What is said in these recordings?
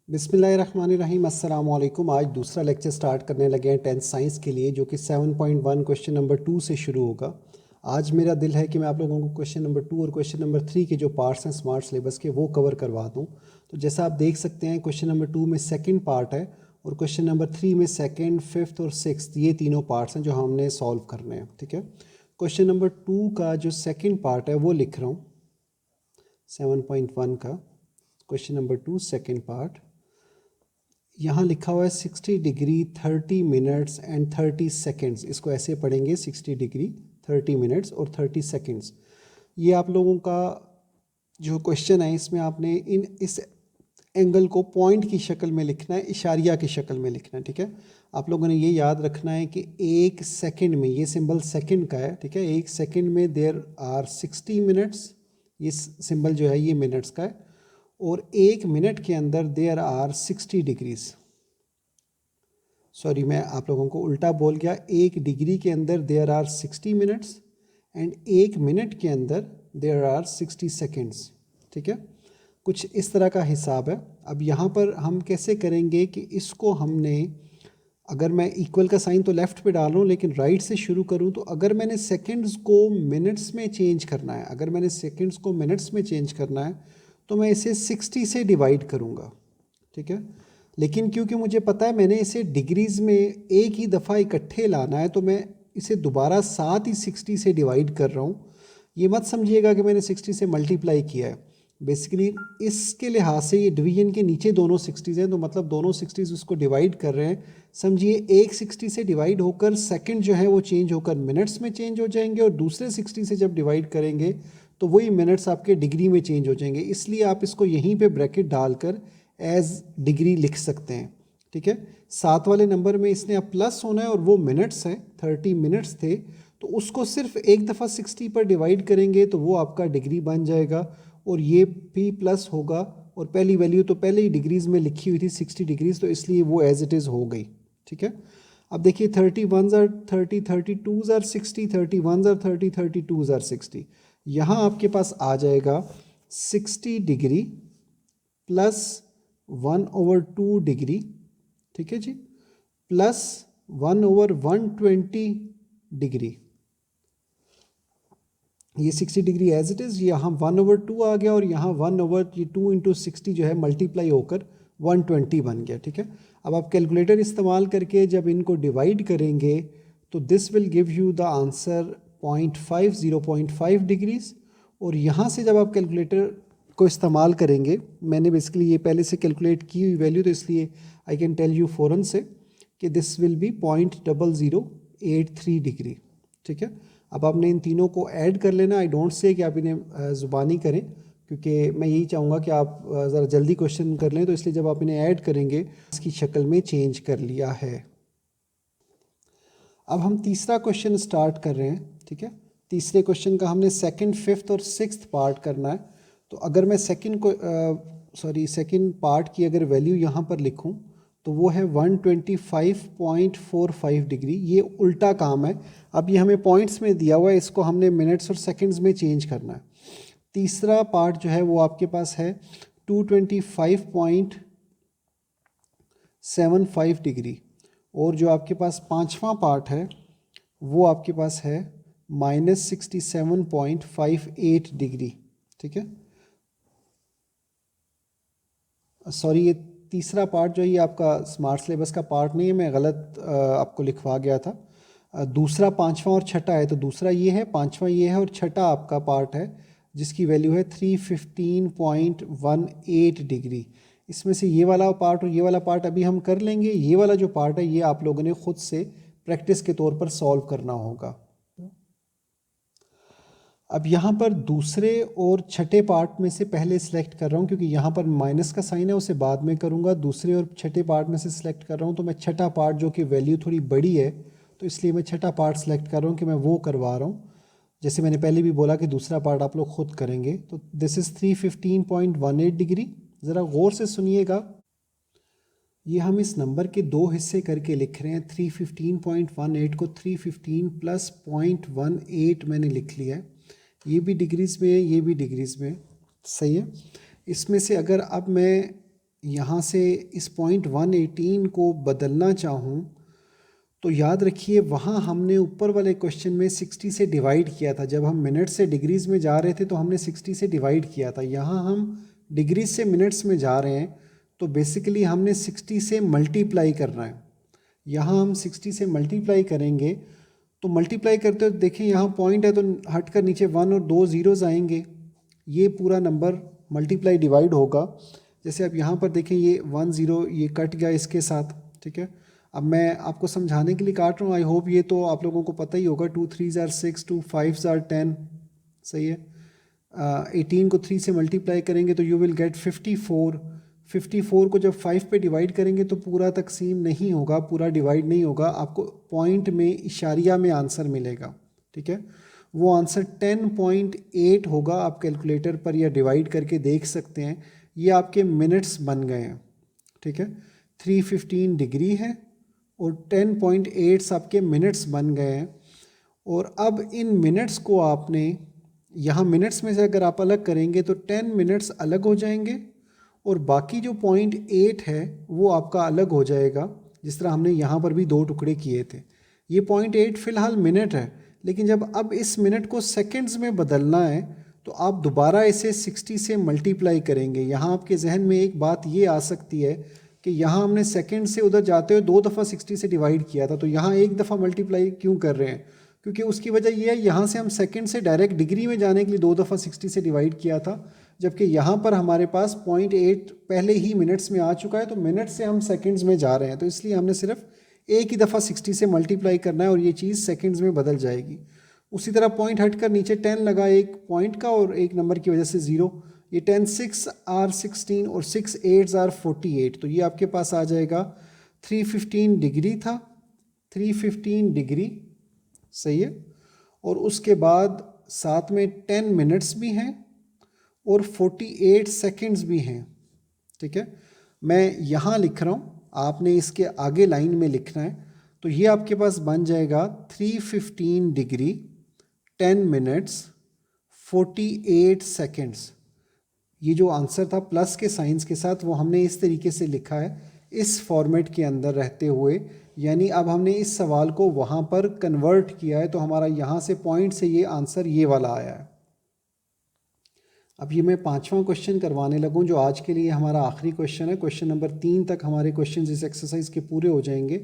बिस्मिल्लाहिर्रहमानिर्रहीम अस्सलाम वालेकुम। आज दूसरा लेक्चर स्टार्ट करने लगे हैं 10th साइंस के लिए, जो कि 7.1 क्वेश्चन नंबर 2 से शुरू होगा। आज मेरा दिल है कि मैं आप लोगों को क्वेश्चन नंबर 2 और क्वेश्चन नंबर 3 के जो पार्ट्स हैं स्मार्ट सिलेबस के वो कवर करवा दूँ। तो जैसा आप देख सकते हैं, क्वेश्चन नंबर 2 में सेकेंड पार्ट है और क्वेश्चन नंबर 3 में सेकेंड, फिफ्थ और सिक्स्थ, ये तीनों पार्ट्स हैं जो हमने सॉल्व करने हैं। ठीक है, क्वेश्चन नंबर 2 का जो सेकेंड पार्ट है वो लिख रहा हूँ, 7.1 का क्वेश्चन नंबर 2 सेकेंड पार्ट। यहाँ लिखा हुआ है 60 डिग्री 30 मिनट्स एंड 30 सेकेंड्स। इसको ऐसे पढ़ेंगे, 60 डिग्री 30 मिनट्स और 30 सेकेंड्स। ये आप लोगों का जो क्वेश्चन है, इसमें आपने इस एंगल को पॉइंट की शक्ल में लिखना है, इशारिया की शक्ल में लिखना है। ठीक है, आप लोगों ने ये याद रखना है कि एक सेकंड में, ये सिंबल सेकंड का है, ठीक है, एक सेकंड में देयर आर 60 मिनट्स, ये सिंबल जो है ये मिनट्स का है, और एक मिनट के अंदर देयर आर 60 डिग्रीज। सॉरी, मैं आप लोगों को उल्टा बोल गया। एक डिग्री के अंदर देयर आर 60 मिनट्स एंड एक मिनट के अंदर देयर आर 60 सेकेंड्स। ठीक है, कुछ इस तरह का हिसाब है। अब यहाँ पर हम कैसे करेंगे कि इसको हमने, अगर मैं इक्वल का साइन तो लेफ़्ट पे डाल रहा हूँ लेकिन राइट से शुरू करूँ, तो अगर मैंने सेकेंड्स को मिनट्स में चेंज करना है, अगर मैंने सेकेंड्स को मिनट्स में चेंज करना है तो मैं इसे 60 से डिवाइड करूँगा। ठीक है, लेकिन क्योंकि मुझे पता है मैंने इसे डिग्रीज़ में एक ही दफ़ा इकट्ठे लाना है, तो मैं इसे दोबारा साथ ही 60 से डिवाइड कर रहा हूँ। ये मत समझिएगा कि मैंने 60 से मल्टीप्लाई किया है। बेसिकली इसके लिहाज से ये डिवीजन के नीचे दोनों 60s हैं, तो मतलब दोनों 60s उसको डिवाइड कर रहे हैं। समझिए एक 60 से डिवाइड होकर सेकंड जो है वो चेंज होकर मिनट्स में चेंज हो जाएंगे, और दूसरे 60 से जब डिवाइड करेंगे तो वही मिनट्स आपके डिग्री में चेंज हो जाएंगे। इसलिए आप इसको यहीं पे ब्रैकेट डालकर एज डिग्री लिख सकते हैं। ठीक है, साथ वाले नंबर में इसने अब प्लस होना है और वो मिनट्स हैं, 30 मिनट्स थे, तो उसको सिर्फ एक दफ़ा 60 पर डिवाइड करेंगे तो वो आपका डिग्री बन जाएगा, और ये भी प्लस होगा, और पहली वैल्यू तो पहले ही डिग्रीज़ में लिखी हुई थी 60 डिग्रीज़, तो इसलिए वो एज इट इज़ हो गई। ठीक है, अब देखिए 31s are 30, 32s are 60, 31s are 30, 32s are 60। यहाँ आपके पास आ जाएगा 60 डिग्री प्लस 1/2 डिग्री, ठीक है जी, प्लस 1/120 डिग्री। ये 60 डिग्री एज इट इज़, यहाँ 1/2 आ गया, और यहाँ 1/2 इंटू 60 जो है मल्टीप्लाई होकर 120 बन गया। ठीक है, अब आप कैलकुलेटर इस्तेमाल करके जब इनको डिवाइड करेंगे तो this will give you the answer 0.5 degrees. और यहाँ से जब आप कैलकुलेटर को इस्तेमाल करेंगे, मैंने बेसिकली ये पहले से कैलकुलेट की हुई वैल्यू, तो इसलिए आई कैन टेल यू फ़ौरन से कि दिस विल बी 0.0083 डिग्री। ठीक है, अब आपने इन तीनों को ऐड कर लेना। आई डोंट से कि आप इन्हें ज़ुबानी करें, क्योंकि मैं यही चाहूँगा कि आप ज़रा जल्दी क्वेश्चन कर लें, तो इसलिए जब आप इन्हें ऐड करेंगे इसकी शक्ल में चेंज कर लिया है। अब हम तीसरा क्वेश्चन स्टार्ट कर रहे हैं। ठीक है, तीसरे क्वेश्चन का हमने सेकंड, फिफ्थ और सिक्स्थ पार्ट करना है। तो अगर मैं सेकंड पार्ट की अगर वैल्यू यहाँ पर लिखूँ तो वो है 125.45 डिग्री। ये उल्टा काम है। अब ये हमें पॉइंट्स में दिया हुआ है, इसको हमने मिनट्स और सेकंड्स में चेंज करना है। तीसरा पार्ट जो है वो आपके पास है 225.75 डिग्री, और जो आपके पास पांचवा पार्ट है वो आपके पास है -67.58 डिग्री। ठीक है, सॉरी, ये तीसरा पार्ट जो है ये आपका स्मार्ट सिलेबस का पार्ट नहीं है, मैं गलत आपको लिखवा गया था। दूसरा, पांचवा और छठा है, तो दूसरा ये है, पांचवा ये है, और छठा आपका पार्ट है जिसकी वैल्यू है 315.18 डिग्री। इसमें से ये वाला पार्ट और ये वाला पार्ट अभी हम कर लेंगे। ये वाला जो पार्ट है ये आप लोगों ने खुद से प्रैक्टिस के तौर पर सॉल्व करना होगा। अब यहाँ पर दूसरे और छठे पार्ट में से पहले सिलेक्ट कर रहा हूँ, क्योंकि यहाँ पर माइनस का साइन है, उसे बाद में करूँगा। दूसरे और छठे पार्ट में से सिलेक्ट कर रहा हूँ, तो मैं छठा पार्ट जो कि वैल्यू थोड़ी बड़ी है, तो इसलिए मैं छठा पार्ट सेलेक्ट कर रहा हूँ कि मैं वो करवा रहा हूँ। जैसे मैंने पहले भी बोला कि दूसरा पार्ट आप लोग खुद करेंगे। तो दिस इज़ 315.18 डिग्री। ज़रा गौर से सुनिएगा, ये हम इस नंबर के दो हिस्से करके लिख रहे हैं। 315.18 को 315 प्लस 0.18 मैंने लिख लिया है। ये भी डिग्रीज़ में है, ये भी डिग्रीज़ में, सही है। इसमें से अगर अब मैं यहाँ से इस पॉइंट 118 को बदलना चाहूँ तो याद रखिए वहाँ हमने ऊपर वाले क्वेश्चन में 60 से डिवाइड किया था। जब हम मिनट से डिग्रीज़ में जा रहे थे तो हमने 60 से डिवाइड किया था। यहाँ हम डिग्रीज से मिनट्स में जा रहे हैं तो बेसिकली हमने 60 से मल्टीप्लाई करना है। यहाँ हम 60 से मल्टीप्लाई करेंगे तो मल्टीप्लाई करते हो देखिए यहाँ पॉइंट है तो हट कर नीचे 1 और 2 ज़ीरोज़ आएंगे, ये पूरा नंबर मल्टीप्लाई डिवाइड होगा। जैसे अब यहाँ पर देखें ये 1 0 ये कट गया इसके साथ, ठीक है। अब मैं आपको समझाने के लिए काट रहा हूँ, आई होप ये तो आप लोगों को पता ही होगा। 2 3 are 6, 2 5 are 10, सही है। 18 को 3 से मल्टीप्लाई करेंगे तो यू विल गेट 54। 54 को जब 5 पे डिवाइड करेंगे तो पूरा तकसीम नहीं होगा, पूरा डिवाइड नहीं होगा, आपको पॉइंट में इशारिया में आंसर मिलेगा, ठीक है। वो आंसर 10.8 होगा। आप कैलकुलेटर पर या डिवाइड करके देख सकते हैं, ये आपके मिनट्स बन गए हैं, ठीक है। 315 डिग्री है और 10.8 आपके मिनट्स बन गए हैं। और अब इन मिनट्स को आपने यहाँ मिनट्स में से अगर आप अलग करेंगे तो 10 मिनट्स अलग हो जाएंगे और बाकी जो 0.8 है वो आपका अलग हो जाएगा, जिस तरह हमने यहाँ पर भी 2 टुकड़े किए थे। ये 0.8 फ़िलहाल मिनट है, लेकिन जब अब इस मिनट को सेकंड्स में बदलना है तो आप दोबारा इसे 60 से मल्टीप्लाई करेंगे। यहाँ आपके जहन में एक बात ये आ सकती है कि यहाँ हमने सेकंड से उधर जाते हुए 2 दफ़ा 60 से डिवाइड किया था, तो यहाँ एक दफ़ा मल्टीप्लाई क्यों कर रहे हैं? क्योंकि उसकी वजह यह है यहाँ से हम सेकंड से डायरेक्ट डिग्री में जाने के लिए 2 दफ़ा 60 से डिवाइड किया था, जबकि यहाँ पर हमारे पास 0.8 पहले ही मिनट्स में आ चुका है, तो मिनट से हम सेकंड्स में जा रहे हैं, तो इसलिए हमने सिर्फ एक ही दफ़ा 60 से मल्टीप्लाई करना है और ये चीज़ सेकंड्स में बदल जाएगी। उसी तरह पॉइंट हटकर नीचे 10 लगा एक पॉइंट का और एक नंबर की वजह से 0। ये 10 6 are 16 और 6 8 are 48, तो ये आपके पास आ जाएगा 315 डिग्री था, 315 डिग्री, सही है। और उसके बाद साथ में 10 मिनट्स भी हैं और 48 सेकंड्स भी हैं, ठीक है। मैं यहाँ लिख रहा हूँ, आपने इसके आगे लाइन में लिखना है। तो ये आपके पास बन जाएगा 315 डिग्री 10 मिनट्स 48 सेकंड्स। ये जो आंसर था प्लस के साइंस के साथ वो हमने इस तरीके से लिखा है, इस फॉर्मेट के अंदर रहते हुए, यानी अब हमने इस सवाल को वहाँ पर कन्वर्ट किया है, तो हमारा यहाँ से पॉइंट से ये आंसर ये वाला आया है। अब ये मैं 5वां क्वेश्चन करवाने लगूँ जो आज के लिए हमारा आखिरी क्वेश्चन है। क्वेश्चन नंबर 3 तक हमारे क्वेश्चन इस एक्सरसाइज के पूरे हो जाएंगे।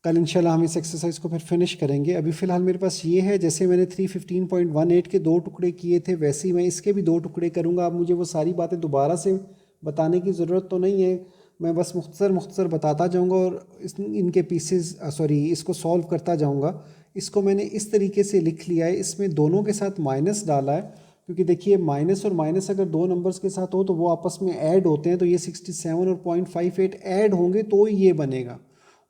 कल इंशाल्लाह हम इस एक्सरसाइज को फिर फिनिश करेंगे। अभी फ़िलहाल मेरे पास ये है, जैसे मैंने 315.18 के 2 टुकड़े किए थे वैसे ही मैं इसके भी 2 टुकड़े करूँगा। अब मुझे वो सारी बातें दोबारा से बताने की ज़रूरत तो नहीं है, मैं बस मुख्तसर बताता जाऊँगा और इनके पीसेस इसको सॉल्व करता जाऊँगा। इसको मैंने इस तरीके से लिख लिया है, इसमें दोनों के साथ माइनस डाला है, क्योंकि देखिए माइनस और माइनस अगर 2 नंबर्स के साथ हो तो वो आपस में ऐड होते हैं, तो ये 67 और 0.58 ऐड होंगे तो ये बनेगा।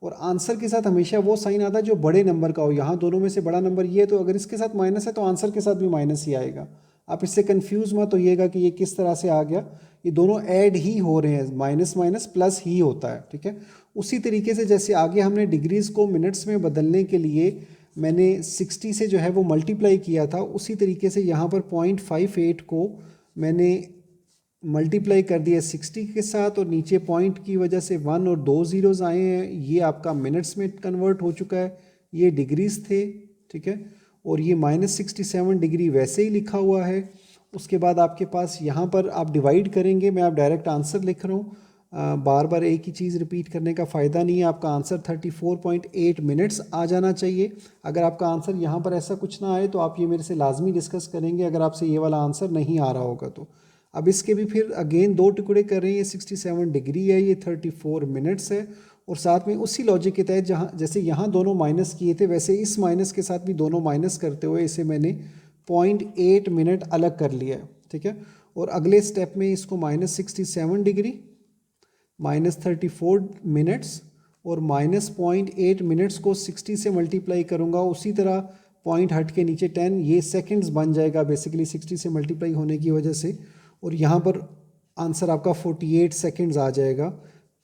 और आंसर के साथ हमेशा वो साइन आता है जो बड़े नंबर का हो। यहाँ दोनों में से बड़ा नंबर ये है, तो अगर इसके साथ माइनस है तो आंसर के साथ भी माइनस ही आएगा। आप इससे कंफ्यूज मत होइएगा कि ये किस तरह से आ गया, ये दोनों ऐड ही हो रहे हैं, माइनस माइनस प्लस ही होता है, ठीक है। उसी तरीके से जैसे आगे हमने डिग्रीज़ को मिनट्स में बदलने के लिए मैंने 60 से जो है वो मल्टीप्लाई किया था, उसी तरीके से यहाँ पर 0.58 को मैंने मल्टीप्लाई कर दिया 60 के साथ, और नीचे पॉइंट की वजह से 1 और 2 ज़ीरोज़ आए हैं, ये आपका मिनट्स में कन्वर्ट हो चुका है, ये डिग्रीज़ थे, ठीक है। और ये -67 डिग्री वैसे ही लिखा हुआ है। उसके बाद आपके पास यहाँ पर आप डिवाइड करेंगे, मैं आप डायरेक्ट आंसर लिख रहा हूँ, बार बार एक ही चीज़ रिपीट करने का फ़ायदा नहीं है। आपका आंसर 34.8 मिनट्स आ जाना चाहिए। अगर आपका आंसर यहाँ पर ऐसा कुछ ना आए तो आप ये मेरे से लाजमी डिस्कस करेंगे, अगर आपसे ये वाला आंसर नहीं आ रहा होगा तो। अब इसके भी फिर अगेन 2 टुकड़े कर रहे हैं, ये 67 डिग्री है, ये 34 मिनट्स है, और साथ में उसी लॉजिक के तहत जहाँ जैसे यहाँ दोनों माइनस किए थे वैसे इस माइनस के साथ भी दोनों माइनस करते हुए इसे मैंने 0.8 मिनट अलग कर लिया है, ठीक है। और अगले स्टेप में इसको -67 डिग्री -34 मिनट्स और -0.8 मिनट्स को 60 से मल्टीप्लाई करूँगा। उसी तरह पॉइंट हट के नीचे 10, ये सेकंड्स बन जाएगा बेसिकली 60 से मल्टीप्लाई होने की वजह से, और यहाँ पर आंसर आपका 48 सेकंड्स आ जाएगा।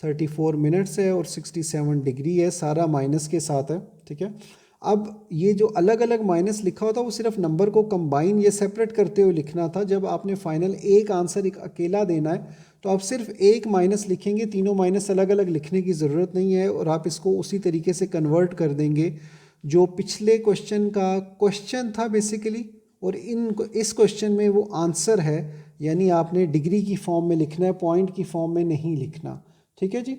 34 मिनट्स है और 67 डिग्री है, सारा माइनस के साथ है, ठीक है। अब ये जो अलग अलग माइनस लिखा होता वो सिर्फ नंबर को कंबाइन या सेपरेट करते हुए लिखना था। जब आपने फाइनल एक आंसर एक अकेला देना है तो आप सिर्फ एक माइनस लिखेंगे, तीनों माइनस अलग अलग लिखने की ज़रूरत नहीं है, और आप इसको उसी तरीके से कन्वर्ट कर देंगे जो पिछले क्वेश्चन का क्वेश्चन था बेसिकली, और इस क्वेश्चन में वो आंसर है, यानी आपने डिग्री की फॉर्म में लिखना है, पॉइंट की फॉर्म में नहीं लिखना। ठीक है जी।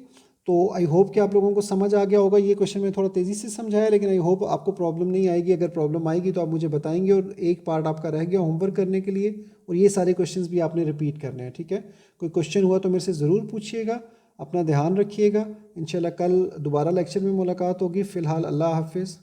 तो आई होप कि आप लोगों को समझ आ गया होगा। ये क्वेश्चन मैं थोड़ा तेज़ी से समझाया, लेकिन आई होप आपको प्रॉब्लम नहीं आएगी। अगर प्रॉब्लम आएगी तो आप मुझे बताएंगे। और एक पार्ट आपका रह गया होमवर्क करने के लिए, और ये सारे क्वेश्चंस भी आपने रिपीट करने हैं। ठीक है, कोई क्वेश्चन हुआ तो मेरे से ज़रूर पूछिएगा। अपना ध्यान रखिएगा। इंशाल्लाह कल दोबारा लेक्चर में मुलाकात होगी। फ़िलहाल अल्लाह हाफिज़।